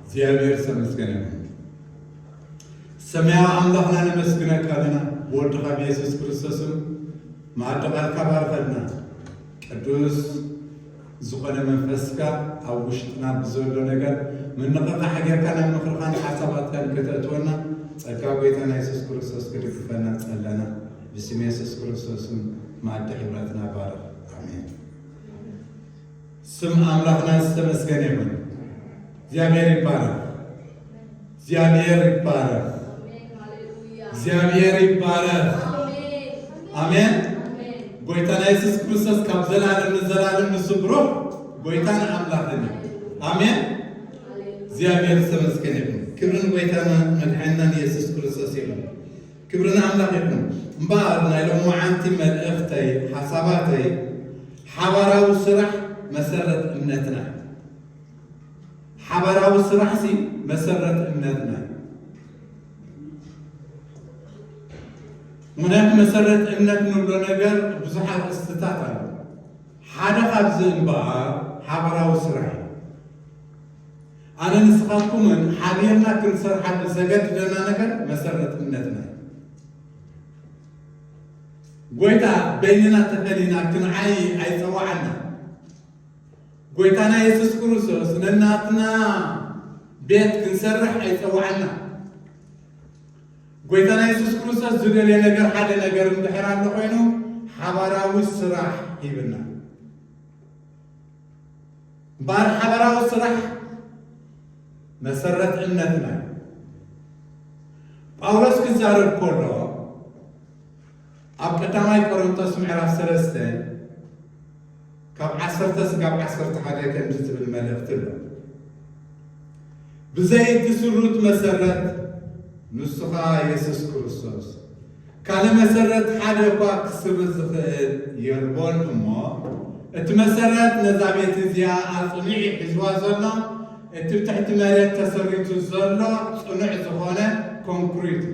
እግዚአብሔር ተመስገን። ሰማያዊ አምላክና ነመስግነካ ለና ወልድኻ ኢየሱስ ክርስቶስም ማዕደቃልካ ባርከልና ቅዱስ ዝኾነ መንፈስካ ኣብ ውሽጥና ብዘሎ ነገር ምንቕኻ ሓጌርካ ናብ ምኽርኻን ሓሳባትካን ከተእትወና ጸጋ ጌታና ኢየሱስ ክርስቶስ ክድግፈና ጸለና ብስም ኢየሱስ ክርስቶስም ማዕደ ኅብረትና ባረክ አሜን። ስም አምላክና ተመስገን ይሁን። እግዚአብሔር ይባረክ። እግዚአብሔር ይባረክ። እግዚአብሔር ይባረክ። አሜን። ጌታና ኢየሱስ ክርስቶስ ካብ ዘላለም ዘላለም ንስብሮ ጌታና አምላክና አሜን። እግዚአብሔር ተመስገን ይሁን። ክብርን ጌታና መድኃኒትና ኢየሱስ ክርስቶስ ይሁን። ክብርን አምላክ ይሁን። እምበኣርና ኢሎም ዓንቲ መልእኽተይ ሓሳባተይ ሓባራዊ ስራሕ መሰረት እምነትና ሓባራዊ ስራሕ ሲ መሰረት እምነትና ምክንያቱ መሰረት እምነት ንብሎ ነገር ብዙሓት እስትታት ኣለ። ሓደ ካብዚ እምበኣር ሓባራዊ ስራሕ እዩ። ኣነ ንስኻትኩምን ሓቢርና ክንሰርሓሉ ዘገድደና ነገር መሰረት እምነትና ጎይታ በይንና ተፈሊና ክንዓይ ኣይፀዋዓና። ጎይታና ኢየሱስ ክርስቶስ ነናትና ቤት ክንሰርሕ ኣይፀዋዓና። ጎይታና ኢየሱስ ክርስቶስ ዝደልየ ነገር ሓደ ነገር እንድሕር ኣሎ ኮይኑ ሓባራዊ ስራሕ ሂብና። እምበኣር ሓባራዊ ስራሕ መሰረት እምነትና እዩ። ጳውሎስ ክዛረብ ከሎ ኣብ ቀዳማይ ቆሮንቶስ ምዕራፍ 3 ካብ 10 እስካብ 11 ከምዚ ዝብል መልእኽቲ ኣሎ። ብዘይትስሩት መሰረት ንስኻ ኢየሱስ ክርስቶስ ካለ መሰረት ሓደ እኳ ክስርት ዝኽእል የልቦን እሞ እቲ መሰረት ነዛ ቤት እዚኣ ኣጽኒዕ ሒዝዋ ዘሎ እቲ ብትሕቲ መሬት ተሰሪቱ ዘሎ ጽኑዕ ዝኾነ ኮንክሪት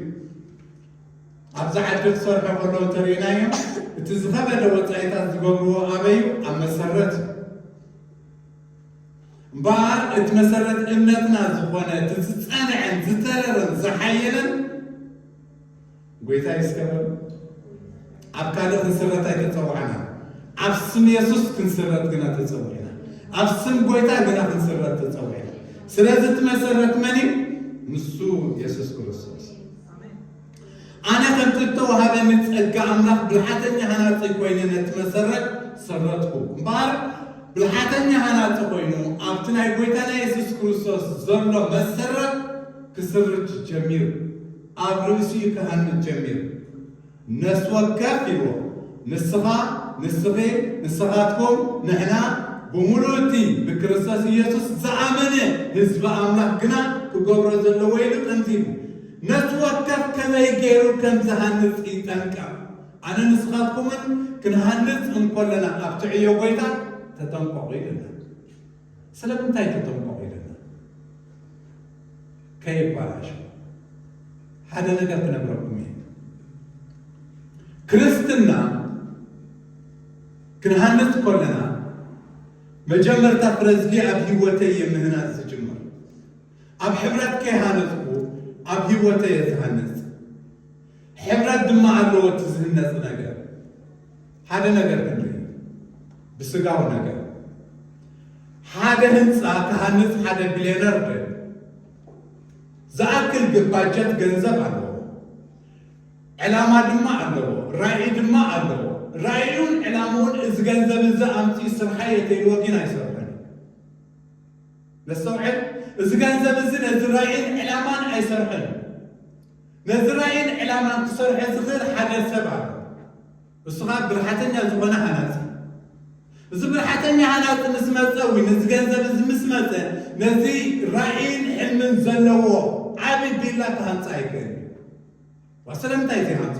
ኣብዛ ዓዲ ክሰርሖ ከሎ እንተሪእናዮ እቲ ዝኸበደ ወፃኢታት ዝገብርዎ ኣበዩ ኣብ መሰረት እምበኣር እቲ መሰረት እምነትና ዝኾነ እቲ ዝጸንዐን ዝተረረን ዝሓየለን ጎይታ ይስከበሉ። ኣብ ካልእ ክንስረት ኣይተፀውዐና። ኣብ ስም ኢየሱስ ክንስረት ግና ተፀውዒና። ኣብ ስም ጎይታ ግና ክንስረት ተፀውዒና። ስለዚ እቲ መሰረት መን እዩ? ንሱ ኢየሱስ ክርስቶስ። ኣነ ከምቲ ዝተዋሃበኒ ጸጋ ኣምላኽ ብልሓተኛ ሃናፂ ኮይኑ ነቲ መሰረት ሰረትኩ። እምበኣር ብልሓተኛ ሃናፂ ኮይኑ ኣብቲ ናይ ጎይታና ኢየሱስ ክርስቶስ ዘሎ መሰረት ክስርት ጀሚሩ ኣብ ርእሲኡ ክሃንፅ ጀሚሩ ነፍሲ ወከፍ ኢልዎ ንስኻ ንስኺ ንስኻትኩም ንሕና ብምሉእ እቲ ብክርስቶስ ኢየሱስ ዝኣመነ ህዝቢ ኣምላኽ ግና ክገብሮ ዘለዎ ኢሉ ጠንቲሉ ነፍሲ ወከፍ ከመይ ገይሩ ከም ዝሃንፅ ይጠንቀቕ። ኣነ ንስኻትኩምን ክንሃንፅ እንከለና ኣብቲ ዕዮ ጎይታ ተጠንቀቑ ኢለና። ስለምንታይ ተጠንቀቑ ኢለና? ከይባላሽ ሓደ ነገር ክነግረኩም እየ። ክርስትና ክንሃንፅ ከለና መጀመርታ ፍረዝጊ ኣብ ሂወተይ የምህናፅ ዝጅመር ኣብ ሕብረት ከይሃነፅኩ ኣብ ሂወተይ ዝሃንፅ ሕብረት ድማ ኣለዎ እቲ ዝህነፅ ነገር ሓደ ነገር ክንርኢ ብስጋዊ ነገር ሓደ ህንፃ ክሃንፅ ሓደ ቢልዮነር ደ ዝኣክል ግባጀት ገንዘብ ኣለዎ፣ ዕላማ ድማ ኣለዎ፣ ራእይ ድማ ኣለዎ። ራእዩን ዕላማውን እዚ ገንዘብ እዚ ኣምፂ ስርሓ የተይልዎ ግን ኣይሰርሐን። ነስተውዕል እዚ ገንዘብ እዚ ነዚ ራእይን ዕላማን ኣይሰርሐን። ነዚ ራእይን ዕላማን ክሰርሐ ዝኽእል ሓደ ሰብ ኣሎ። እሱኻ ብልሓተኛ ዝኾነ ሃናፂ። እዚ ብልሓተኛ ሃናፂ ምስ መፀ ወይ ነዚ ገንዘብ እዚ ምስ መፀ ነዚ ራእይን ሕልምን ዘለዎ ዓብይ ቢላ ክሃንፃ ኣይክእል። ስለምንታይ ዘይሃንፆ?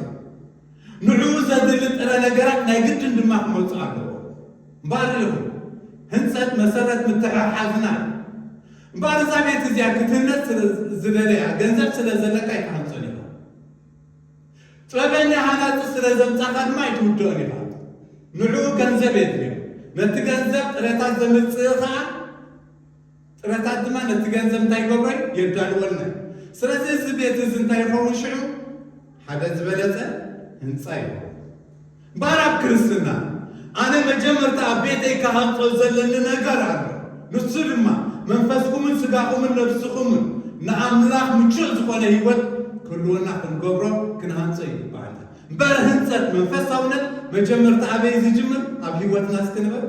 ንዕኡ ዘድሊ ጥረ ነገራት ናይ ግድን ድማ ክመፁ ኣለዎ። እምበኣር ኢኹ ህንፀት መሰረት ምትሕሓዝና እምበኣር እዛ ቤት እዚኣ ክትህነፅ ዝደለያ ገንዘብ ስለ ዘለካ ኣይትሃንፆን ኢኻ። ጥበበኛ ሃናፂ ስለ ዘምፃኻ ድማ ኣይትውድኦን ኢኻ። ንዕኡ ገንዘብ የድልዮ ነቲ ገንዘብ ጥረታት ዘምፅእ ከዓ ጥረታት ድማ ነቲ ገንዘብ እንታይ ገብሮ የዳልወልና ስለዚህ እዚ ቤት እዚ እንታይ ይኸውን ሽዑ ሓደ ዝበለፀ ህንፃ ይኸውን ባራብ ክርስትና ኣነ መጀመርታ ኣብ ቤተይ ካሃንፆ ዘለኒ ነገር ኣሎ ንሱ ድማ መንፈስኩምን ስጋኹምን ነፍስኹምን ንኣምላኽ ምቹእ ዝኾነ ህይወት ክህልወና ክንገብሮ ክንሃንፆ ይግባአና እምበር ህንፀት መንፈሳውነት መጀመርታ ኣበይ ዝጅምር ኣብ ህይወትና ስትንበር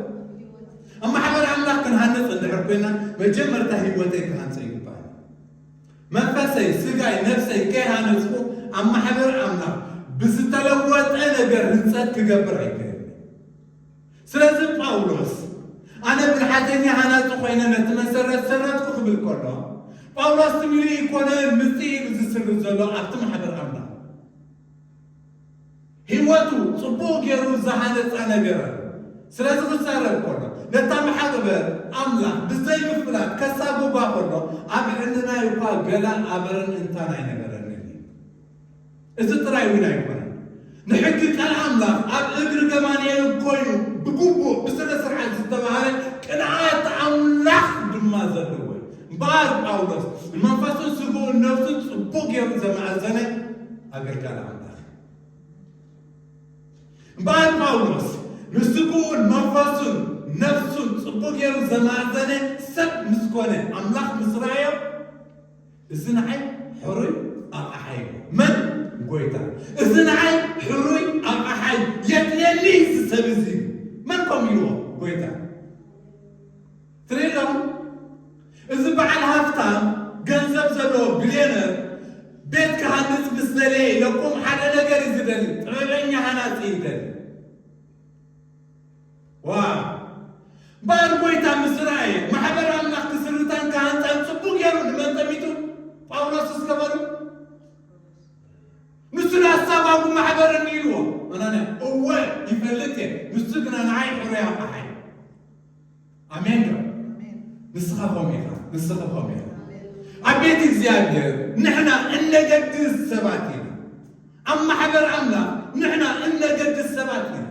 ኣብ ማሕበር ኣምላኽ ክንሃንፅ እንድሕር ኮይና መጀመርታ ህይወተይ ክሃንፆ ይግባአና መንፈሰይ ስጋይ ነፍሰይ ከይሃነፅኩ ኣብ ማሕበር ኣምላኽ ብዝተለወጠ ነገር ህንፀት ክገብር ኣይክእል ስለዚ ጳውሎስ ኣነ ብልሓተኛ ሃናፂ ኮይነ ነቲ መሰረት ሰረትኩ ክብል ከሎ ጳውሎስ ትሚሊ ይኮነ ምፅኢሉ ዝስርት ዘሎ ኣብቲ ማሕበር ኣምላኽ ህይወቱ ፅቡቅ ገይሩ ዝሃነፃ ነገር ስለዚ ክሰርሕ ከሎ ነታ ማሕበር ኣምላኽ ብዘይምፍላጥ ከሳጉባ ከሎ ኣብ ዕንናይ እኳ ገላ ኣበረን እንታን ኣይነበረኒ እዚ ጥራይ እውን ኣይኮነን ንሕጊ ቃል ኣምላኽ ኣብ እግሪ ገማንኤል ኮይኑ ብግቡእ ብስነ ስርዓት ዝተባሃለ ቅንዓት ኣምላኽ ድማ ዘለዎ እምበር ጳውሎስ መንፈሱን ስጉኡን ነፍሱን ፅቡቅ ገይሩ ዘመኣዘነ ኣገልጋሊ ኣምላኽ እምበር ጳውሎስ ንስጉኡን መንፈሱን ነፍሱን ፅቡቅ ገይሩ ዘመኣዘነ ሰብ ምስ ኮነ ኣምላኽ ምስ ረኣዮ እዚ ንዓይ ሕሩይ ኣቕሓይ መን ጎይታ እዚ ንዓይ ሕሩይ ኣቕሓይ የድልየኒ ሰብ እዚ መን ከምኢልዎ ጎይታ ትሪኢሎም እዚ በዓል ሃፍታም ገንዘብ ዘለዎ ቢልዮነር ቤት ክሃንፅ ምስ ደለየ ኢለኩም ሓደ ነገር እዩ ዝደሊ ጥበበኛ ሃናፂ ይደሊ ዋው እምበር ጎይታ ምስ ረአየ ማሕበር ኣምላኽ ክስርታን ክሃንፃን ፅቡቅ ገይሩ ንመን ጠሚቱ ጳውሎስ ዝገበሩ ንሱ ንኣሳባጉ ማሕበርን ኢልዎ ኣነ እወ ይፈልጥ እየ ንሱ ግና ንዓይ ሕሩይ ኣቕሓይ ኣሜን ዶ ንስኻኹም ኢኻ ንስኻኹም ኢኻ ኣብ ቤት እግዚኣብሔር ንሕና እነገድስ ሰባት ኢና ኣብ ማሕበር ኣምላኽ ንሕና እነገድስ ሰባት ኢና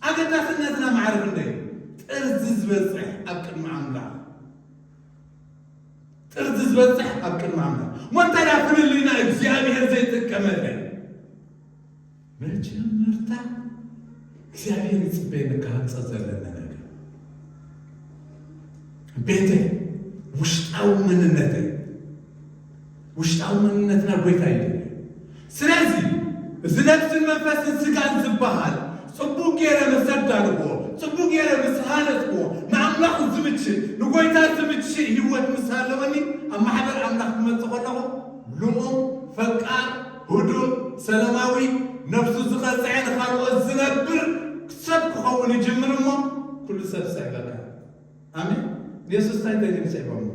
ኣገዳስነትና ማዕርፍ እንደይ ጥርዚ ዝበፅሕ ኣብ ቅድሚ ኣምላኽ ጥርዚ ዝበፅሕ ኣብ ቅድሚ ኣምላኽ ሞንታዳ ፍልልና እግዚኣብሔር ዘይጥቀመለን መጀመርታ እግዚኣብሔር ይፅበየኒ ክሃንፀ ዘለና ነገር ቤተይ ውሽጣዊ መንነተይ ውሽጣዊ መንነትና ጎይታ እዩ ስለዚ እዚ ነፍስን መንፈስን ስጋን ዝበሃል ፅቡቅ ገይረ ምስ ኣዳልዎ ፅቡቅ ገይረ ምስ ሃነፅዎ ንኣምላኽ ዝምችእ ንጎይታ ዝምችእ ህይወት ምስ ሃለወኒ ኣብ ማሕበር ኣምላኽ ክመፅእ ከለኹ ልኡም ፈቃር ህዱእ ሰላማዊ ነፍሱ ዝቐፅዐ ንኻልኦት ዝነብር ሰብ ክኸውን ይጅምር እሞ ኩሉ ሰብ ሳይበቃ ኣሜን ኢየሱስ እንታይ ተገምሰይቦም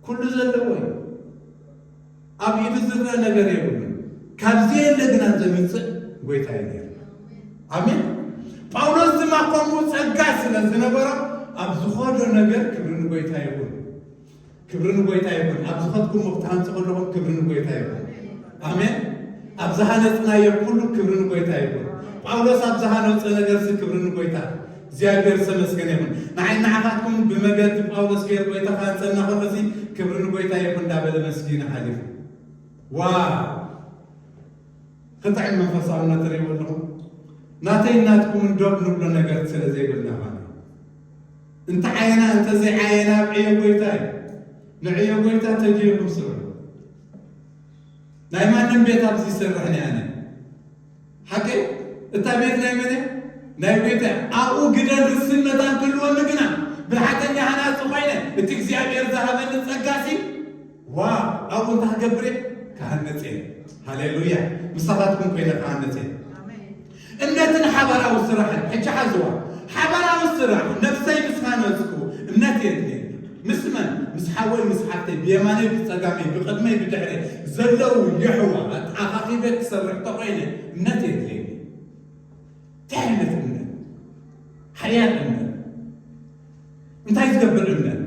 ኩሉ ዘለዎ እዩ ኣብ ኢዱ ዝረአ ነገር የብሉን ካብዚየለ ግና ዘምፅእ ጎይታ እዩ ኣሜን ጳውሎስ ድማ ከምኡ ፀጋ ስለ ዝነበሮ ኣብ ዝኸዶ ነገር ክብሪ ንጎይታ ይኹን ክብሪ ንጎይታ ይኹን ኣብ ዝኸድኩሞ ክትሃንፅ ከለኹም ክብሪ ንጎይታ ይኹን ኣሜን ኣብ ዝሃነፅናዮ ኩሉ ክብሪ ንጎይታ ይኹን ጳውሎስ ኣብ ዝሃነፀ ነገርሲ ክብሪ ንጎይታ እግዚኣብሔር ዝተመስገነ ይኹን ንዓይ ንዓኻትኩም ብመገዲ ጳውሎስ ገይሩ ጎይታ ካንፀና ከለዚ ክብሪ ንጎይታ ይኹን እንዳበለ መስጊነ ሓሊፉ ዋው ክጥዕም መንፈሳውነት ርኢዎ ኣለኹም ናተይ እናትኩም ዶብ ንብሎ ነገር ስለ ዘይብልና ማለት እንተ ዓየና እንተ ዘይዓየና ብዕዮ ጎይታ እዩ ንዕዮ ጎይታ ተጂርኩም ስብሩ ናይ ማንም ቤት ኣብዚ ይስርሕኒ ኣነ ሓቂ እታ ቤት ናይ መን ናይ ጎይታ ኣብኡ ግደን ርስነታን ክህልወኒ ግና ብልሓተኛ ሃናፂ ኮይነ እቲ እግዚኣብሔር ዝሃበኒ ፀጋሲ ዋው ኣብኡ እንታክገብር ክሃንፅ እየ ሃሌሉያ ምሳኻትኩም ኮይነ ክሃንፅ እየ እምነትን ሓበራዊ ስራሕን ሕጂ ሓዝዋ ሓበራዊ ስራሕ ነፍሰይ ምስ ሃነፅኩ እምነት የድልየኒ ምስ መን ምስ ሓወይ ምስ ሓፍተይ ብየማነይ ብፀጋመይ ብቅድመይ ብድሕሪ ዘለው ይሕዋ ኣኻኺበ ክሰርሕ ተኮይነ እምነት የድልየኒ እንታይ ዓይነት እምነት ሓያል እምነት እንታይ ዝገብር እምነት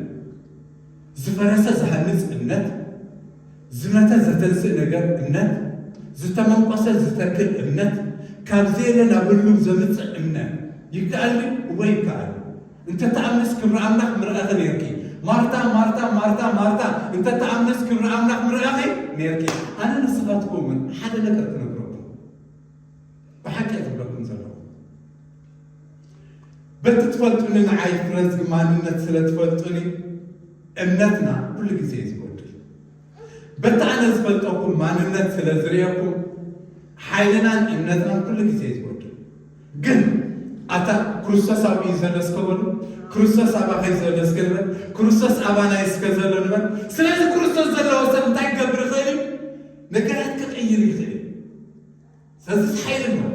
ዝፈረሰ ዝሃንፅ እምነት ዝመተ ዘተንስእ ነገር እምነት ዝተመንቆሰ ዝተክል እምነት ካብዚ የለ ናብ ህሉው ዘምፅእ እምነት ይከኣል ወይ ይከኣል أنت تأمنس كبر أملاك مرأة نيركي مارتا مارتا مارتا مارتا أنت تأمنس كبر أملاك مرأة نيركي أنا نصباتكم من حدا نقدر نقولكم بحكي أقولكم زلوا بتتفلتوني معاي فرز ما ننتسل تفلتوني أمنتنا كل جزء يزود بتعنا زفلتكم ما ننتسل زريكم حيلنا أمنتنا كل جزء يزود جن أتا كروساس أبي زلس كبر كروساس أبا خي زلس كبر كروساس أبا نايس كزلون من سلام كروساس زلوا وسام تاي قبر خير نقرأت كغير خير ساز حيلنا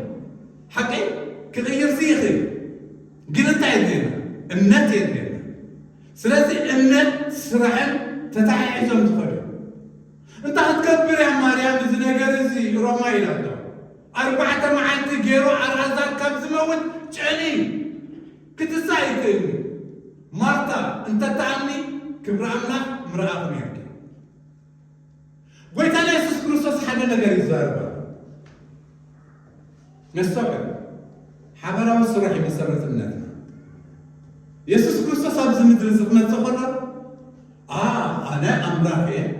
حقي كغير زي خير جنت عندنا النت عندنا سلازي النت سرعن تتعيزهم تخرج انت هتكبر يا مريم زي نجارزي روما يلعبوا 4 معانت جيرو على هذا كبز موت جاني كنت سايكني مرتا انت تعمني كبر عمنا مرأة ميركي قلت انا يسوس كروسوس حدا نجاري زاربا نستوعب حبرا وصرحي مسرة النت يسوس كروسوس أبز مدرس ما تخلى أنا أملاكي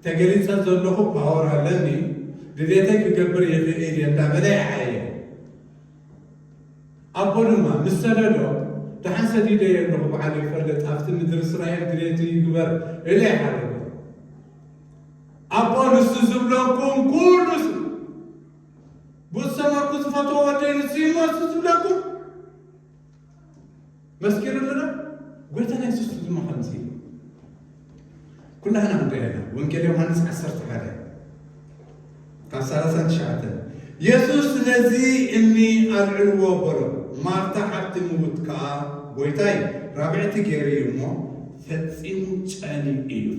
تجلس زلوا باورا لني بديتك قبر يلي أنت بدأ عاية أقول ما مستندو تحس دي إنه بعلي فرد أفت مدرس رايح دريتي يقبر إلى حاله أقول استزبلكم كلش بس ما كنت فتوى تنسيما استزبلكم مسكين لنا قلت أنا يسوس ما خمسين كلها أنا مدينا وإنك يوحنس 10 حاجة كسرة شعته يسوس نزي إني أرعو برو ما ارتحت موت كا قلتاي رابعتي كريمو فتسيم تاني إيو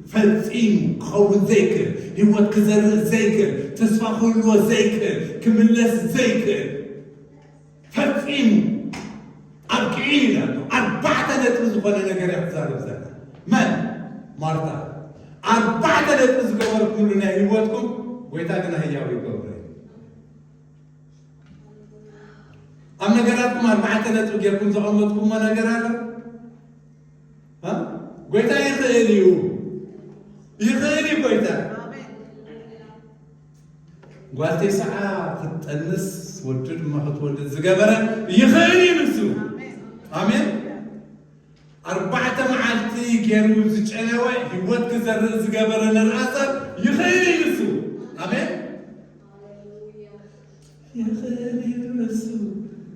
فتسيم خو ذكر هو كزر ذكر تصفى خلوة ذكر كملس ذكر فتسيم 4 نتوز ولا نجار يحزار بزاف من مرتا 4 نتوز قبر كلنا هيواتكم ويتاقنا هياوي قبر أم نجاراتكم 4 نتوز يكون زعمتكم ما نجارات ها ويتا يخيلي ويتا قالت ساعة تتأنس وتد ما خطول الزجبرة يخيلي نسو آمين 4 معالتي كانوا زجناوي يود كزر زجبرة الرأسر يخيلي نسو آمين يخيلي نسو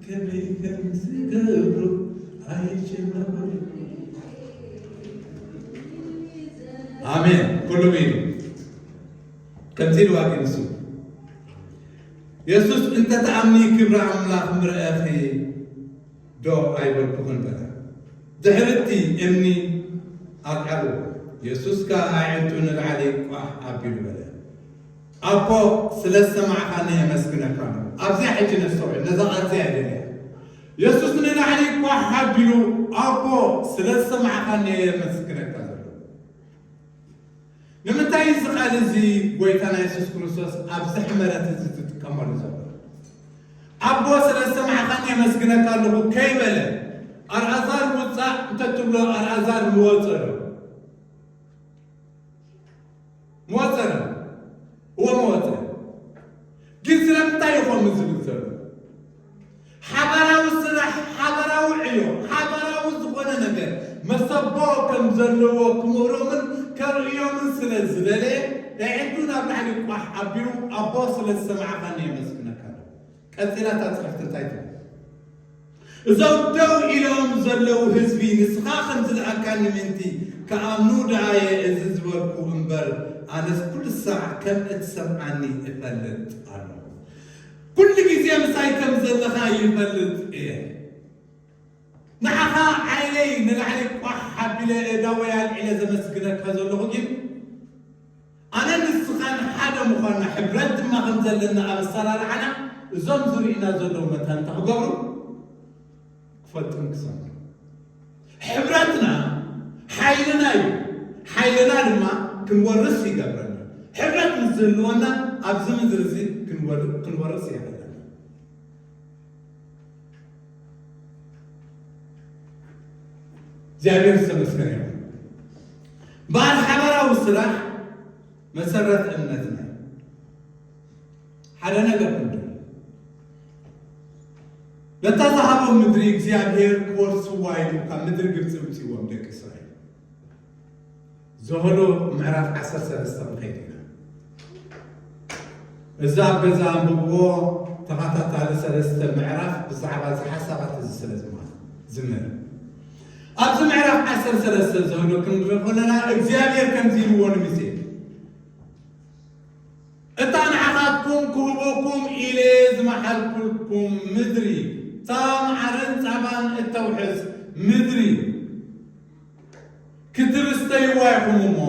كمي كم زجبرو عايش نقول آمين كله بينه كم زيد واقع نسو يسوس أنت تأمني كبر أملاك مرأخي دو أيوة بكون بلا دهرتي إني أقعد يسوس كأعينتون العليك وأحبيل بلا أبو سلسة مع خانية مسكنة كانوا أبزي حجي نستوعب نزاق أزي أدنيا يسوس من العليك وأحبيل أبو سلسة مع خانية مسكنة كانوا لما تايز قال زي ويتنا يسوس كريستوس أبزي حمرات زي تتكمل زبر أبو سلسة مع خانية مسكنة كانوا كيبلا أرأزار موتا تتبلو أرأزار موتر هو موتر جنس لم تايخو مزبزر حبراو سرح حبراو عيو حبراو زغونا نجر مسبو كم زلو كمورو من كريو من سلزلالي يعدونا بحلق وحبيو أبو سلسة مع خانية مسكنة كانوا كثيرا تتخفت تايتو إذا دو إلهم زلوا هزبي نسخاخن زلعكان منتي كأمنو دعاية إزز وكو انبر أنا كل ساعة كم اتسمعني افلت عنه كل جزية مساي كم زلخا يفلت إيه نحخا عيلي نلعلك وحب إلى دوايا العلا زمسكنك هزولو جيب أنا نسخان حدا مخانا حبرت ما غنزل لنا أبصار عنا زمزر إنا زلو متان تحقورو فتن كسان حبرتنا حيلنا لما كنورث يقبرنا حبرت نزلونا أبزم زرزي كنورث يقبرنا እግዚአብሔር ይመስገን ይሁን። ባል ሓበራዊ ስራሕ መሰረት እምነትና ሓደ ነገር እንደ ለተዛሃበው ምድሪ እግዚአብሔር ኮርስዋ ኢሉ ካብ ምድሪ ግብፅ ውፅዎም ደቂ እስራኤል ዘሆሎ ምዕራፍ 13 ምኸይድና እዛ ገዛ አንብቦ ተኸታታሊ 3 ምዕራፍ ብዛዕባ ሓሳባት ስለ ዝመረ ኣብዚ ምዕራፍ 13 ዘሆሎ ክንርኢ ከለና እግዚአብሔር ከምዚ ኢልዎ ንሙሴ እታ ንዓኻትኩም ክህበኩም ኢለ ዝመሓልኩልኩም ምድሪ ማዕረን ፃባን እተውሕዝ ምድሪ ክትርስተይዋ ይኹም እሞ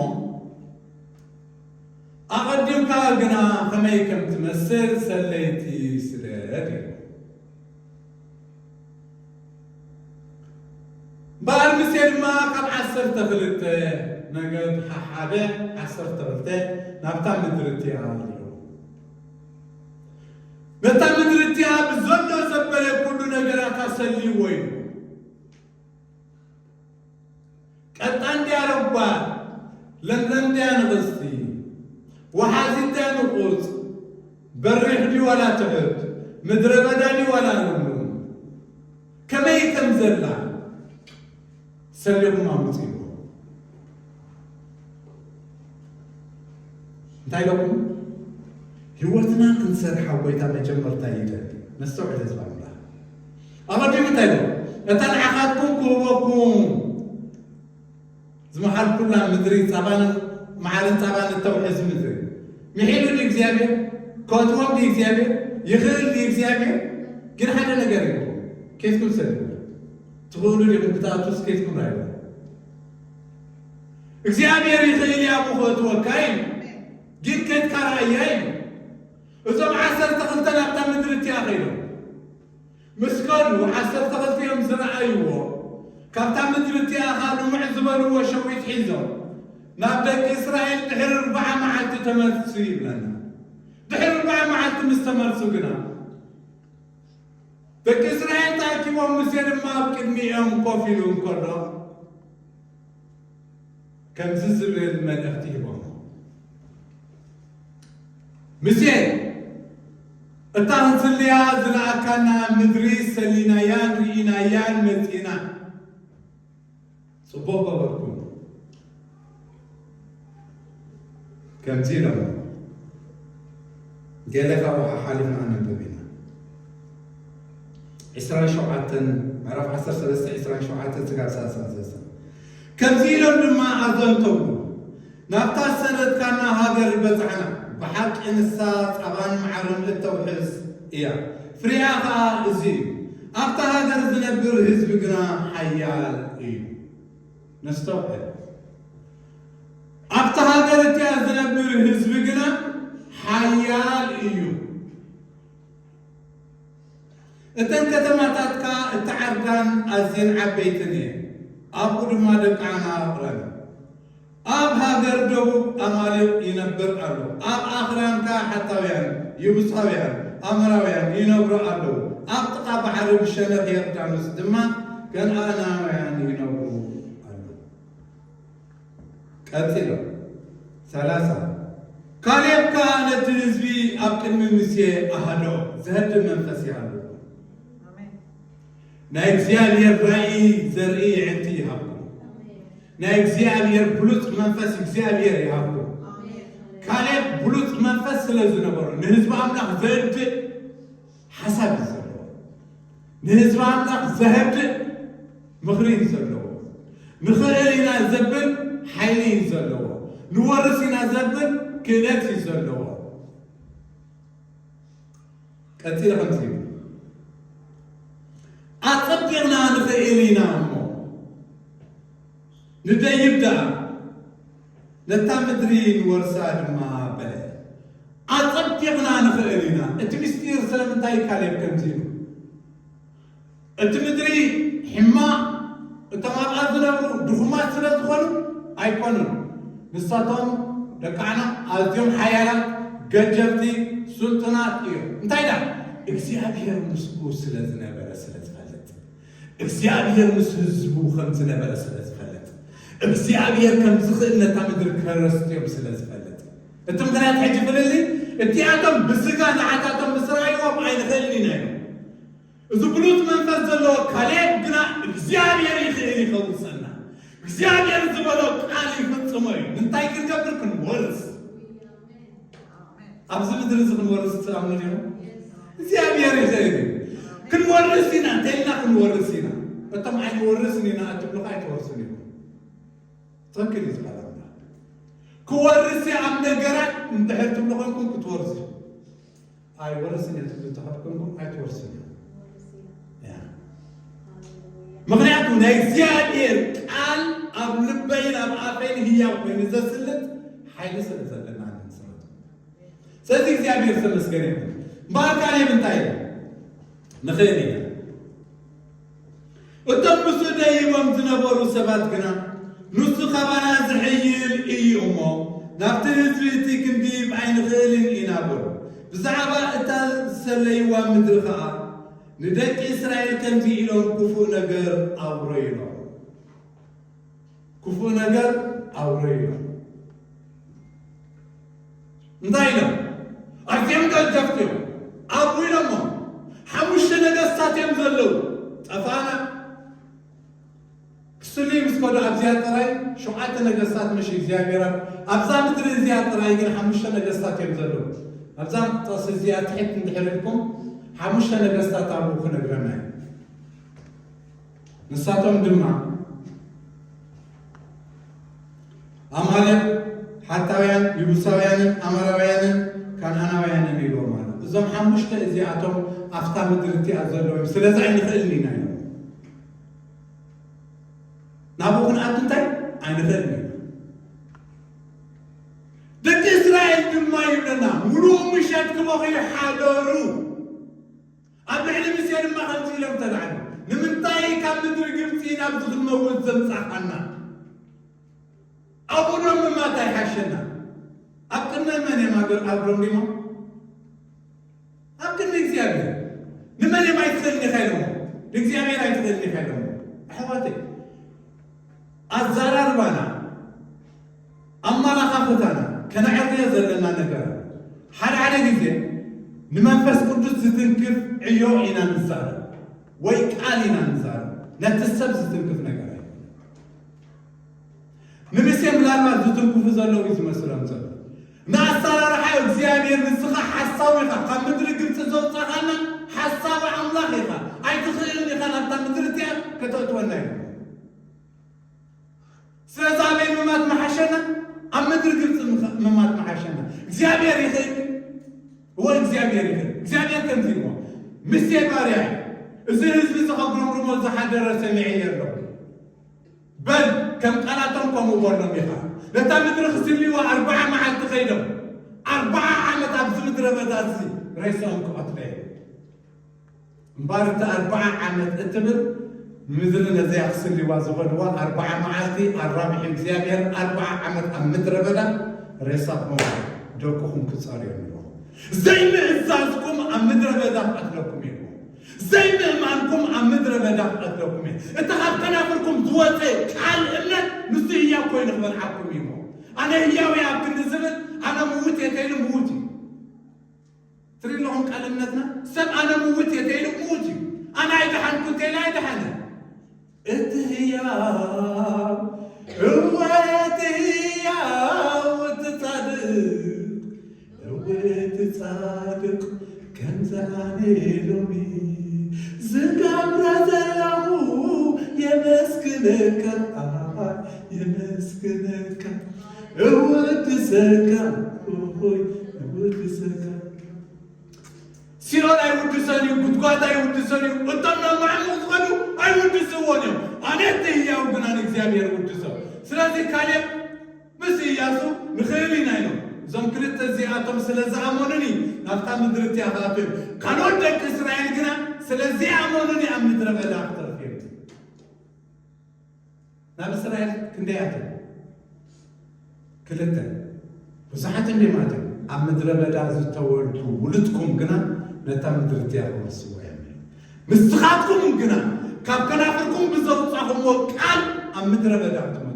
ኣቐዲምካ ግና ከመይ ከም ትመስል ሰለይቲ ስደድ እዩ በዓል ሙሴ ድማ ካብ 12 ነገድ ሓደ 12 ናብታ ምድሪ እትያ በታ ምድሪ እትያ ብዘሎ ዘበለ ኩሉ ነገራት ሰልይዎ እዩ ቀጣ እንዲያረባ ለምለም እንዲያ ንቕስቲ ወሓዚ እንዲያ ንቑፅ በሪሕ ዲ ዋላ ትሕት ምድረ በዳ ዲ ዋላ ንብሉ ከመይ ከም ዘላ ሰሊኹም ኣምፅኢዎ እንታይ ለኩም ህይወትና ክንሰርሓ ጎይታ መጀመርታ ይደል ነስተውዕል ህዝባ ምላ ኣቐዲሙ እንታይ ሎ እታ ንዓኻትኩም ክህበኩም ዝመሓልኩላ ምድሪ ፃባንን መዓርን ፃባን እተውሕዝ ምድሪ ምሒሉ ዲ እግዚኣብሔር ከትዎም ዲ እግዚኣብሔር ይኽእል ዲ እግዚኣብሔር ግን ሓደ ነገር እዩ ኬትኩም ሰልዩ ትኽእሉ ዲኹም ክተኣቱስ ኬትኩም ራይዎ እግዚኣብሔር ይኽእል እያ ምኽእትወካ እዩ ግን ከትካ ራእያ እዩ እዞም 12 ናብታ ምድሪ እትያ ኸይዶም ምስ ከዱ 12 እዮም ዝረኣይዎ ካብታ ምድሪ እትያ ልሙዕ ዝበልዎ ሸዊት ሒዞም ናብ ደቂ እስራኤል ድሕሪ 40 መዓልቲ ተመልሱ ይብለና ድሕሪ 40 መዓልቲ ምስ ተመልሱ ግና ደቂ እስራኤል ተኣኪቦም ሙሴ ድማ ኣብ ቅድሚኦም ኮፍ ኢሉ እንከሎ ከምዚ ዝብል መልእኽቲ ሂቦም ሙሴ እታ ህንፅልያ ዝለኣካና ምድሪ ሰሊናያን ርኢናያን መፂና ጽቡቕ ገበርኩም ከምዚ ኢሎም ገለ ካብኡ ሓሊፍና ኣነብብ ኢና 27 ምዕራፍ 13 27 ስጋብ 33 ከምዚ ኢሎም ድማ ኣዘንተው ናብታ ሰነድካና ሃገር ይበፅሐና بحق إنسات أبان معرم التوحيز إياه فرياقا إزيو أبتا هذا الزنبر هزبقنا حيال إيو نستوحي أبتا هذا الزنبر هزبقنا حيال إيو إتن كتماتاتك التعرقان أزين عبيتني أبو ما دقعنا أقرأ أب هاجر دو أمالك ينبر ألو أب آخرانك حتويان يبصويان أمراويان ينبر ألو أب تقاب حرب الشنر يرتعنس دما كان أنا ويان ينبر ألو كاتلو 3 كاليب كانت نزبي أبكن من مسيه أهدو زهد منفسي ألو نايكزيال يرأي زرعي عندي هبو نا እግዚአብሔር ብሉጽ መንፈስ እግዚአብሔር ይሃቡ ካሌብ ብሉጽ መንፈስ ስለዝነበሩ ንህዝብ አምላክ ዘህድ ሐሳብ ዘለዎ ንህዝብ አምላክ ዘህድ ምኽሪ ዘለዎ ንኽእልና ዘብል ሓይሊ ዘለዎ ንወርስና ዘብል ክእለት ዘለዎ ቀጥል ከምዚ ኣጸቢቕና ንኽእልና نديبدا نتامدرين ورساد ما بلا أطبقنا نخيلنا التمستير سلام تاي كاليب كمزينو التمدري حما التمام أذنبو دخومات سلام تخلو أيقونون نستطهم لكعنا أزيوم حيالا قجبتي سلطنات إيو انتاي دا اكسيابير مسكو سلازنا بلا سلاز فالت اكسيابير مسهزبو خمسنا بلا سلاز እግዚአብሔር ከም ዝኽእል ነታ ምድሪ ከረስትዮም ስለ ዝፈልጥ እቲ ምክንያት ሕጂ ብልልይ እቲኣቶም ብስጋ ንዓታቶም ምስራይዎም ኣይንኽእልን ኢና እዮም እዚ ብሉት መንፈስ ዘለዎ ካሌብ ግና እግዚአብሔር ይኽእል ይኸውሰና እግዚአብሔር ዝበሎ ቃል ይፍጽሞ እዩ እንታይ ክንገብር ክንወርስ ኣብዚ ምድሪ እዚ ክንወርስ ትኣምኑ ዲኹም እግዚአብሔር ይኽእል ክንወርስ ኢና እንተኢልና ክንወርስ ኢና እቶም ኣይንወርስን ኢና እትብልካ ኣይትወርስን ኢኹም ትክክል እዩ ዝባል ኣምላክ ክወርስ ኣብ ነገራት እንድሕር ትብሉ ኮንኩም ክትወርስ ኣይወርስን እየ ትብሉ ተኸድ ኮንኩም ኣይትወርስን ምክንያቱ ናይ እግዚአብሔር ቃል ኣብ ልበይን ኣብ ኣፈይን ህያው ኮይኑ ዘስልጥ ሓይሊ ስለ ዘለና ንስረት ስለዚ እግዚአብሔር ተመስገን ይሁን ባካሌብ እንታይ ንኽእል ኢና እቶም ምስ ደይቦም ዝነበሩ ሰባት ግና ንሱ ኸባና ዝሕይል እዩ እሞ ናብቲ ህዝቢ እቲ ክንዲብ ኣይንኽእልን ኢና በሉ ብዛዕባ እታ ዝሰለይዋ ምድሪ ከዓ ንደቂ እስራኤል ከምዚ ኢሎም ክፉእ ነገር ኣውሮ ኢሎም ክፉእ ነገር ኣውሮ ኢሎም እንታይ ኢሎም ኣዝዮም ደጀፍቲ እዮም ኣውሮ ኢሎሞ ሓሙሽተ ነገሥታት እዮም ዘለዉ ጠፋና ክስልይ ምስ ከዶ ኣብዚያ ጥራይ 7 ነገሥታት መሽ እግዚኣብሔር ኣብዛ ምድሪ እዚኣ ጥራይ ግን 5 ነገሥታት እዮም ዘለዉ ኣብዛ ጥቕሲ እዚኣ ትሒት እንድሕር ኢልኩም 5 ነገሥታት ኣብኡ ክነግረና እዩ ንሳቶም ድማ ኣማሌቅ ሓታውያን ይቡሳውያንን ኣሞራውያንን ካንዓናውያንን ኢሎም ማለት እዞም 5 እዚኣቶም ኣብታ ምድሪ እቲኣ ዘለዎም ስለዚ ኣይንኽእልን ኢና እዮም ናብኡ ክንኣቱ እንታይ ኣይንኽእልን ኢና ደቂ እስራኤል ድማ ይብለና ሙሉእ ምሸት ክበኽዩ ሓደሩ ኣብ ልዕሊ ሙሴ ድማ ከምዚ ኢሎም ተላዕሉ ንምንታይ ካብ ምድሪ ግብፂ ናብዚ ክንመውት ዘምፃእኻና ኣቡኖም ምማታይ ሓሸና ኣብ ቅድሚ መን እዮም ኣብሮም ዲሞ ኣብ ቅድሚ እግዚኣብሔር ንመን እዮም ኣይትኽእልኒ ኢኻ ኢሎሞ ንእግዚኣብሔር ኣይትኽእልኒ ኢኻ ኢሎሞ ኣሕዋተይ ኣዘራርባና ኣመላኻኽታና ከነዕርዮ ዘለና ነገር ሓደ ግዜ ንመንፈስ ቅዱስ ዝትንክፍ ዕዮ ኢና ንዛረብ ወይ ቃል ኢና ንዛረብ ነቲ ሰብ ዝትንክፍ ነገር ኣይ ንምሴ ምናልባት ዝትንክፉ ዘለዉ እዩ ዝመስሎም ዘሎ ንኣሰራርሓ እግዚኣብሔር ንስኻ ሓሳዊ ኢኻ ካብ ምድሪ ግብፂ ዘውፃእኻና ሓሳዊ ኣምላኽ ኢኻ ኣይትኽእልን ኢኻ ናብታ ምድሪ እቲኣ ከተእትወና እዩ ስለዚ ኣበይ ምማት መሓሸና ኣብ ምድሪ ግብፂ ምማት መሓሸና እግዚኣብሔር ይኽእል هو እግዚአብሔር ይኽእል እግዚአብሔር ከምዚ ኢልዎ ምስቴ ባርያ እዚ ህዝቢ ዝኸግረምርሞ ዝሓደረ ሰሚዐ ኣለኹ በል ከም ቃላቶም ከምኡ በሎም ኢኻ ነታ ምድሪ ክስልይዋ 40 መዓልቲ ኸይዶም 40 ዓመት ኣብዚ ምድረ በዳ እዚ ሬሶም ክቐትለ እዩ እምበር እቲ 40 ዓመት እትብል ምድሪ ነዚያ ክስልይዋ ዝኾንዋ 40 መዓልቲ ኣራብሒ እግዚአብሔር 40 ዓመት ኣብ ምድረ በዳ ሬሳኩም ደቅኹም ክጸርዮም ኢልዎ زي ما إنسانكم عم مدرب داخل أكلكم يكون زي ما إيمانكم عم مدرب داخل أكلكم يكون أنت خبطنا فيكم زوجة كان إمنا نستهيا كوين خبر حكم يكون أنا هيا ويا كل زمن أنا موت يتيل موتي تري لهم كلمتنا سب أنا موت يتيل موتي أنا إذا حنكون تيلا إذا حنا أنت هيا هيا وتتصادق وتصادق كم زعاني لومي زقام رزله يمسكنك يمسكنك وتسكا وتسكا سيران أيودساني وقطقات أيودساني وطنا معمود غنو أيودسواني أنا تهيا وبنان إكزابير ودسو سلازي كاليب مسياسو نخيلي ناينو زم كلت زياتهم سلازي عمونني نفتا مدرتي أخاطب كانوا دك إسرائيل كنا سلازي عمونني عم ندرب هذا أكتر فيه ناب إسرائيل كندياتهم كلتا وصحة اللي ماتم عم ندرب هذا زتولتو ولدكم كنا نتا مدرتي أخاطب السواء مستخاتكم كنا كاب كنافركم بزوج صاحب وكال عم ندرب هذا أكتر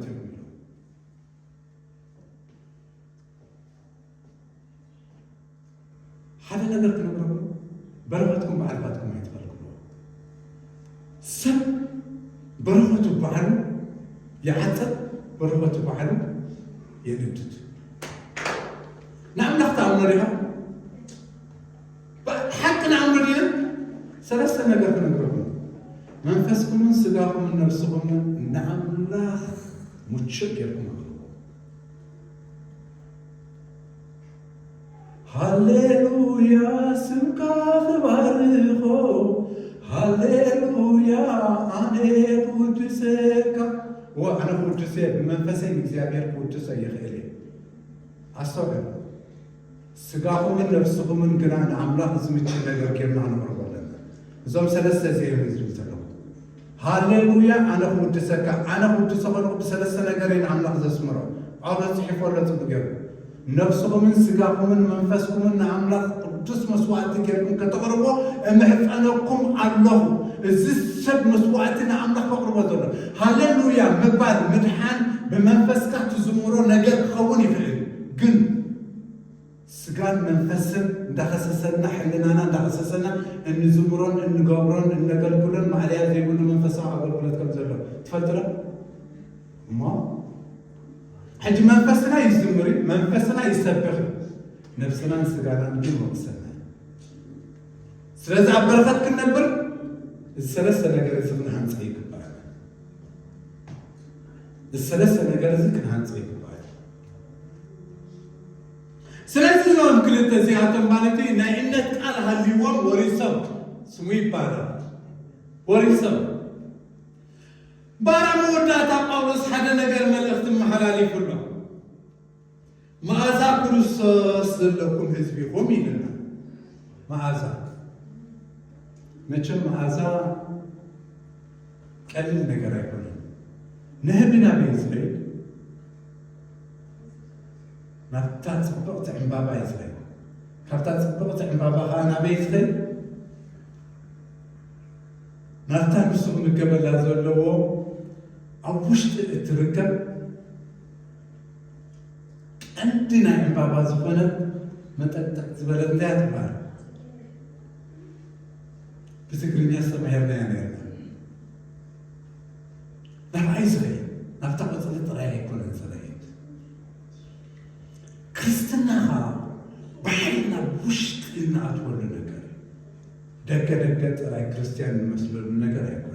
حدا نقدر كنقرأ بركتكم بعرفاتكم ما يتفرقوا سب بركته بعلو يعتب بركته بعلو يندد نعم نختار نريها حق نعم نريها ثلاثة نقدر كنقرأ منفسكم من سقاكم من نفسكم نعم لا متشكركم هاليلويا سمكاف بارخو هاليلويا أنا قدسك وأنا قدسك بمنفسي እግዚአብሔር قدس يخيلي أصدق سقاكم من نفسكم من جنان عملاق زمتش ነገር كنا نمرقለን زوم ثلاثة زي زمتلو هاليلويا أنا قدسك أنا قدسك بثلاثة ነገርን عملاق زسمرو عاوز يحفظ تبقى نفسكم من سقاكم من منفسكم من عملاق قدس مسوعات كيركم كتقربوا محفظكم الله السب مسوعاتنا عملاق قربوا دول هاليلويا مبال مدحان بمنفسك تزمروا نجد خون يفعل جن سقان منفسن دخسسنا حلنا دخسسنا إن زمرون إن جابرون إن نقلقلن مع عليها زي يقولوا منفسها عبر بلاد كم زلوا تفضل ما حج منفسنا يزمري منفسنا يسبح نفسنا سقانا نجيب مقصنا سلسة عبرتك كنبر السلسة نجرز من هنسيك بعد السلسة نجرز كن هنسيك بعد سلسة يوم كل التزيهات مالتي نعمت على هاليوم وريسم سمي بارا وريسم بارا مودات أقوس حدا نجر ملأخت محلالي كله ما أزاك رصاص لكم حزبكم إلنا ما أزاك نجم ما أزاك قليل نجر يكون نهبنا بيزلي نفتات بقت عن بابا يزلي كفتات بقت عن بابا أنا بيزلي نفتات نسوق نقبل لازلوا أوش تركب عندنا عن بابا زبنة متى زبلت لا تبار بتقولين يا سما يا بني أنا عايز غير نفتقد الطريقة يكون زريد كريستنا بحينا وش إن أطول النجار دكة ترى كريستيان مسلم النجار يكون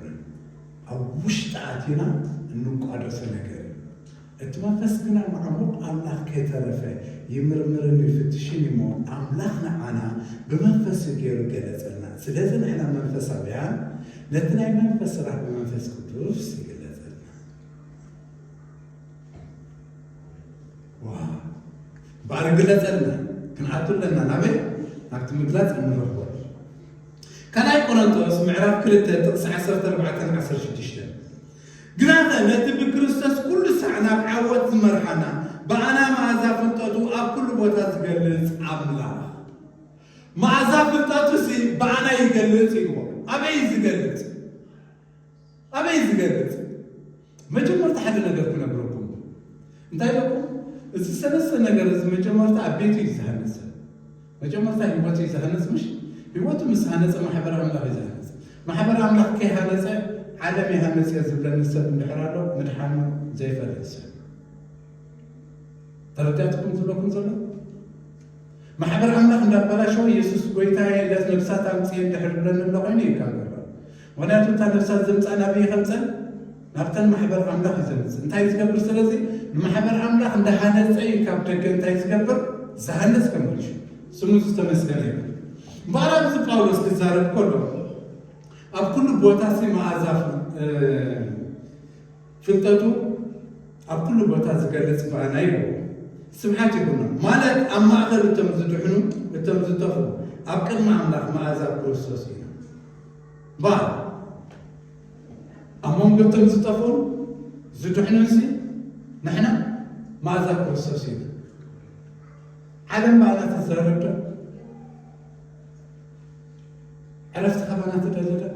أو وش تعطينا إنه قادر سنجار اتمنفسنا معمق الله كترفه يمرمرني يفتشني مو أملاحنا أنا بمنفس غير جلسنا سلازم إحنا منفس أبيان نتناي منفس راح بمنفس قدوس جلسنا واه بار جلسنا كن عطول لنا نبي نكتم جلس النرفور كان يكون أنتوس معرف كل تقص 14 شتيشتن جناها نتبي كريستوس كل ساعة بعوض مرحنا بأنا مع زافنتاتو أب كل بوتات جلس عملا مع زافنتاتو سي بأنا يجلس يقول أبيز جلس ما جمرت حد نقدر كنا بروكم انتهي لكم السلسلة نقدر ما جمرت عبيتي يزهنس ما جمرت هيوتي يزهنس مش هيوتي مسهنس ما حبر عملا يزهنس ما حبر عملا كي هنس عالمي هنس يزبل النسب نحراله مدحانه زي فلس ترداتكم تلوكم زلا ما حبر عملا ندبلا شوي يسوس قويتاي لازم نفسات عمسين تحرلن اللغيني كان وانا تنتا نفسات زمت أنا بيه خمسة نفتن ما حبر عملا خزمت انتا يتكبر سلسي ما حبر عملا عند حانس أي كابتك انتا يتكبر زهنس كمرش سموز تمسكني بارا بس باولوس كزارب كله أب كل بوتاسي مع أزاف فلتاتو أب كل بوتاسي قالت بأنا يبو سمعتي قلنا مالك أما أخذ التمزدحنو التمزدحنو أب كل ما عملاق مع أزاف كروسوسينا بعد أمام قلت التمزدحنو زدحنو نسي نحن مع أزاف كروسوسينا عدم بعد تزارب عرفت خبرنا تدلل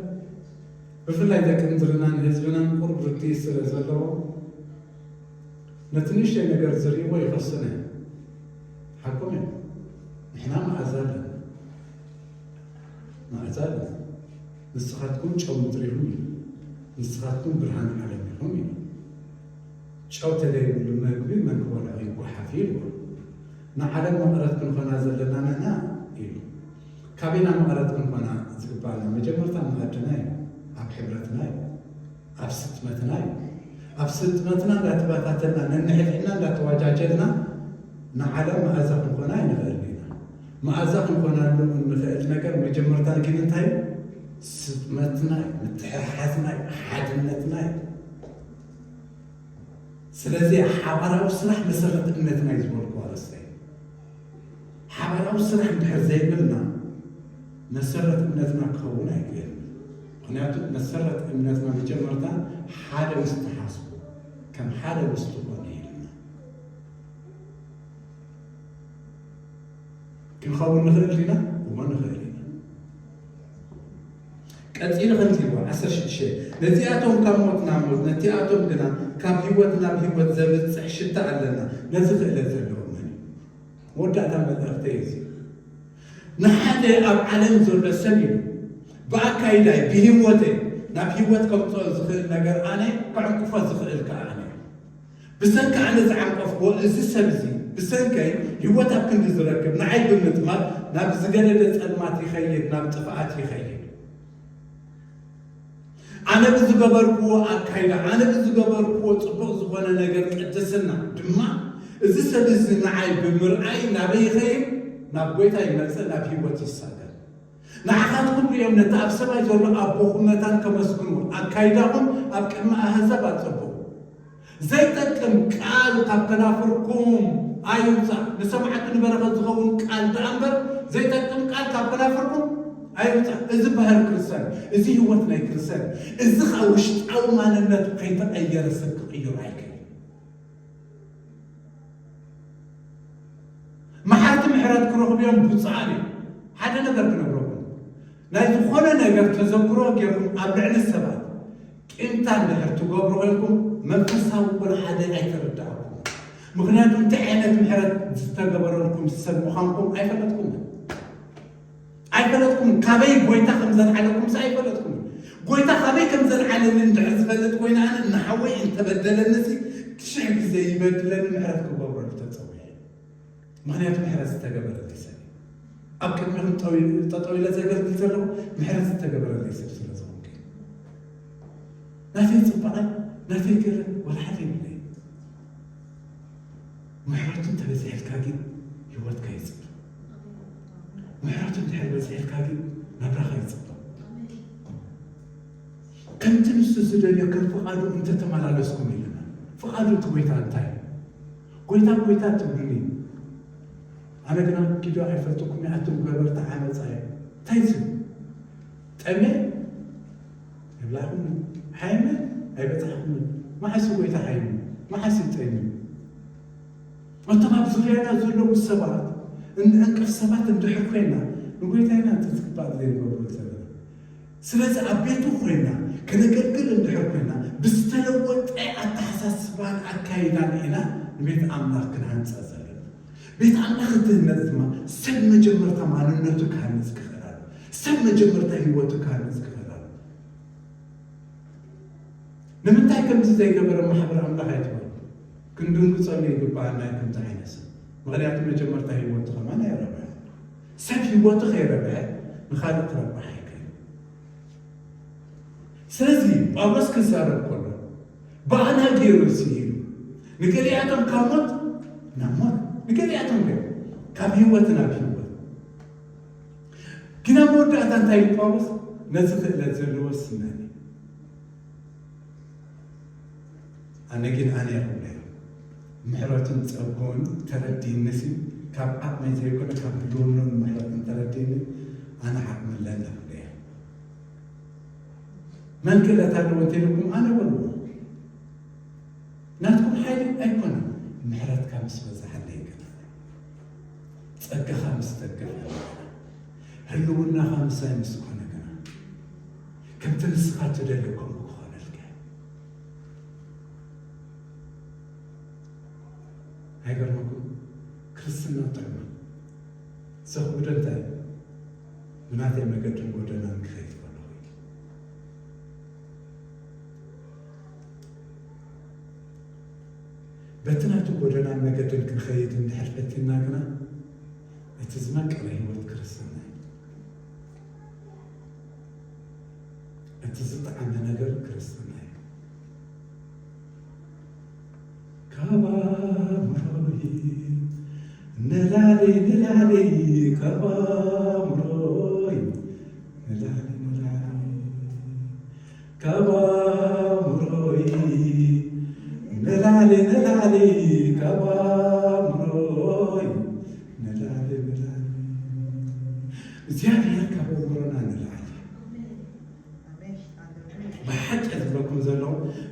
بفلا إذا كنت رنان هزبنا قرب رتيس رزلوا نتنيش نجار زري ويخصنا حكمه إحنا مع زال ንስኻትኩም ጨው ምድሪ ኢኹም እዩ ንስኻትኩም ብርሃን ዓለም ኢኹም እዩ ጨው ተለይብሉ ምግቢ መን ክበልዖ ይጓሓፍ ኢልዎ ንዓለም መቕረት ክንኾና ዘለና ንሕና ኢሉ ካበይና መቐረት ክንኾና ዝግባአና መጀመርታ መቐድና እዩ ኣብ ሕብረትና እዩ ኣብ ስጥመትና እዩ ኣብ ስጥመትና እንዳተባታተልና ነንሕድሕና እንዳተዋጃጀልና ንዓለም መኣዛ ክንኾና ይንኽእል ኢና መኣዛ ክንኾናሉ እንኽእል ነገር መጀመርታ ግን እንታይ እዩ ስጥመትና እዩ ምትሕሓዝና እዩ ሓድነትና እዩ ስለዚ ሓባራዊ ስራሕ መሰረት እምነትና እዩ ዝበልኩ ኣረስተይ ሓባራዊ ስራሕ እንድሕር ዘይብልና መሰረት እምነትና ክኸውን ኣይክእልን ምክንያቱ መሰረት እምነትና መጀመርታ ሓደ ምስ ተሓስቡ ከም ሓደ ምስ ትኾነ ኢልና ክንኸውን ንኽእል ኢና እሞ ንኽእል ኢና ቀፂሉ ከምዚልዎ 16 ነዚኣቶም ካብ ሞት ናብ ሞት ነቲኣቶም ግና ካብ ህይወት ናብ ህይወት ዘብፅሕ ሽታ ኣለና ነዚ ክእለት ዘለዎ መን እዩ መወዳእታ መልእኽተ እዩ ንሓደ ኣብ ዓለም ዘሎ ሰብ ኢሉ ብኣካይዳይ ብህይወተይ ናብ ህይወት ከምፅኦ ዝኽእል ነገር ኣነ ክዕንቅፎ ዝኽእል ከዓ ኣነ ብሰንኪ ኣነ ዝዓንቀፍዎ እዚ ሰብ እዚ ብሰንከይ ህይወት ኣብ ክንዲ ዝረክብ ንዓይ ብምጥማት ናብ ዝገደደ ፀልማት ይኸይድ ናብ ጥፍኣት ይኸይድ ኣነ ብዝገበርክዎ ኣካይዳ ኣነ ብዝገበርክዎ ፅቡቕ ዝኾነ ነገር ቅድስና ድማ እዚ ሰብ እዚ ንዓይ ብምርኣይ ናበይ ይኸይድ ናብ ጎይታ ይመፅእ ናብ ህይወት ይሳገር ንዓኻትኩም እዮም ነቲ ኣብ ሰማይ ዘሎ ኣቦኹም መታን ከመስግንዎ ኣካይዳኹም ኣብ ቅድሚ ኣህዛብ ኣፅብቑ ዘይጠቅም ቃል ካብ ከናፍርኩም ኣይውፃእ ንሰማዓቱ ንበረኸት ዝኸውን ቃል ደኣ እምበር ዘይጠቅም ቃል ካብ ከናፍርኩም ኣይውፃእ እዚ ባህሪ ክርስቲያን እዚ ህይወት ናይ ክርስቲያን እዚ ከዓ ውሽጣዊ ማንነቱ ከይተቐየረ ሰብ ክቕይሩ ኣይክእል መሓርቲ ምሕረት ክረኽቡ እዮም ብፃዕር እዩ ሓደ ነገር ክነግረኩም ናይ ዝኾነ ነገር ተዘክሮ ጌርኩም ኣብ ልዕሊ ሰባት ቂምታ እንድሕር ትገብሩ ኮይንኩም መንፈሳዊ ኩሉ ሓደ ኣይተረዳእኩም ምክንያቱ እንታይ ዓይነት ምሕረት ዝተገበረልኩም ሰብ ምዃንኩም ኣይፈለጥኩም ካበይ ጎይታ ከም ዘለዓለኩም ኣይፈለጥኩም ጎይታ ካበይ ከም ዘለዓለኒ እንድሕር ዝፈልጥ ኮይነ ኣነ ንሓወይ እንተበደለንሲ ክሽሕ ግዜ ይበድለኒ ምሕረት ክገብረሉ ተፀዊዐ ምክንያቱ ምሕረት ዝተገበረለይ ሰብ ኣብ ቅድሚኹም ጠጠው ኢለ ዘገልግል ዘለኹ ምሕረት ዝተገበረለይ ሰብ ስለ ዝኾንኩ ናተይ ፅባቐ ናተይ ገረ ወላ ሓደ ይብለይ ምሕረቱ እንተበዚሕልካ ግን ህይወትካ ይፅብቕ ምሕረቱ እንድሕር በዚሕልካ ግን ናብራኻ ይፅብቕ ከምቲ ንሱ ዝደልዮ ከም ፍቓዱ እንተተመላለስኩም ኢልና ፍቓዱ እቲ ጎይታ እንታይ ጎይታ ትብሉኒ ኣነ ግና ጊዶ ኣይፈልጥኩም ኣቶም ገበርቲ ዓመፃ እየ እንታይ ዝብል ጠመ የብላኹም ሓይመ ኣይበፅሐኹምን ማሓሲ ጎይታ ሓይሙ ማሓሲ ጠሚ እቶም ኣብ ዙርያና ዘለዉ ሰባት እንዕንቅፍ ሰባት እንድሕር ኮይና ንጎይታይና እንተዝግባእ ዘይንገብሩ ዘለና ስለዚ ኣብ ቤቱ ኮይና ከነገልግል እንድሕር ኮይና ብዝተለወጠ ኣተሓሳስባን ኣካይዳን ኢና ንቤት ኣምላኽ ክንሃንፃ ዘለና ቤት ኣምላኽ እትህነፅ ድማ ሰብ መጀመርታ ማንነቱ ክሃንፅ ክኽእላሉ ሰብ መጀመርታ ህይወቱ ክሃንፅ ክኽእላሉ ንምንታይ ከምዚ ዘይገበረ ማሕበር ኣምላኽ ኣይትበሉ ክንድንግፀሉ ይግባአና ከምዚ ዓይነት ሰብ ምክንያቱ መጀመርታ ህይወቱ ከማን ኣይረብሐ ሰብ ህይወቱ ከይረብሐ ንኻልእ ክረብሕ ኣይክእል ስለዚ ጳውሎስ ክዛረብ ከሎ በኣና ገይሩ ሲኢሉ ንገሊኣቶም ካብ ሞት ናብ ሞት ንገሊኣቶም ገይሩ ካብ ህይወት ናብ ህይወት ግና መወዳእታ እንታይ ኢሉ ጳውሎስ ነዚ ክእለት ዘለዎ ስናኒ ኣነ ግን ኣነ ይኹብለ ምሕረትን ፀጎን ተረዲንሲ ካብ ዓቕመይ ዘይኮነ ካብ ብልውኑን ምሕረትን ተረዲኒ ኣነ ዓቕሚ ኣለና ብለየ መን ክእለት ኣለዎ እንተይልኩም ኣነ በልዎ ናትኩም ሓይሊ ኣይኮነ ምሕረትካ ምስ በዛሓለ ይገና ፀጋኻ ምስ ደገፈ ህልውናኻ ምሳይ ምስ ኮነ ገና ከምቲ ንስኻ ትደልዮ ከምኡ ክኾነልካ ኣይገርመኩም ክርስትና ጥዕማ ዘኽብዶ እንታይ ብናተይ መገድን ጎደናን ክኸይድ ከለኹ በትናቱ ጎደና መገደል ክንኸይድ እንድሕር ፈቲና ግና እቲ ዝመቀለ ህይወት ክርስትና እቲ ዝጠዓመ ነገር ክርስትና እዩ ካባምሮይ ንላሊ ንላሊ ካባምሮይ ንላሊ ንላሊ ካባምሮይ ንላሊ ንላሊ ካባምሮይ ንላሊ ንላሊ እግዚአብሔር ካባምሮና ንላሊ ብሓቂ ዝብለኩም ዘሎ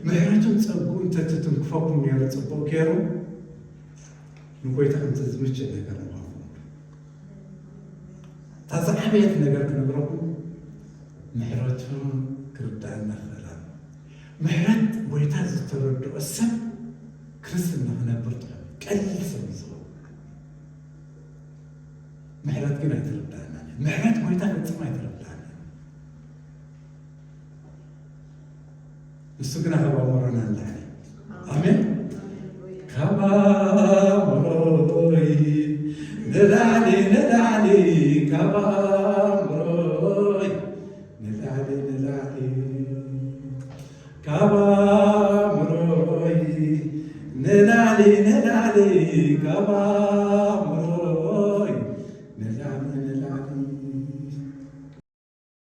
ምሕረቱን ፀጉን ተትትንክፈኩም ነይሩ ፅቡቅ ገይሩ ንጎይታ ከምቲ ዝምችእ ነገር ንባኹም ታዛ ዓበየት ነገር ክነግረኩም ምሕረቱን ክርዳእና ክእላ ምሕረት ጎይታ ዝተረድኦ ሰብ ክርስትና ክነብር ጥዑም ቀሊል ሰብ ዝኸው ምሕረት ግን ኣይትርዳእና ምሕረት ጎይታ ፍፅም ኣይትርዳእና ንሱ ግና ካባምሮና ንላዕሊ ኣሜን ካባምሮይ ንላዕሊ ንላዕሊ ካባምሮይ ንላዕሊ ንላዕሊ ካባምሮይ ንላዕሊ ንላዕሊ ካባ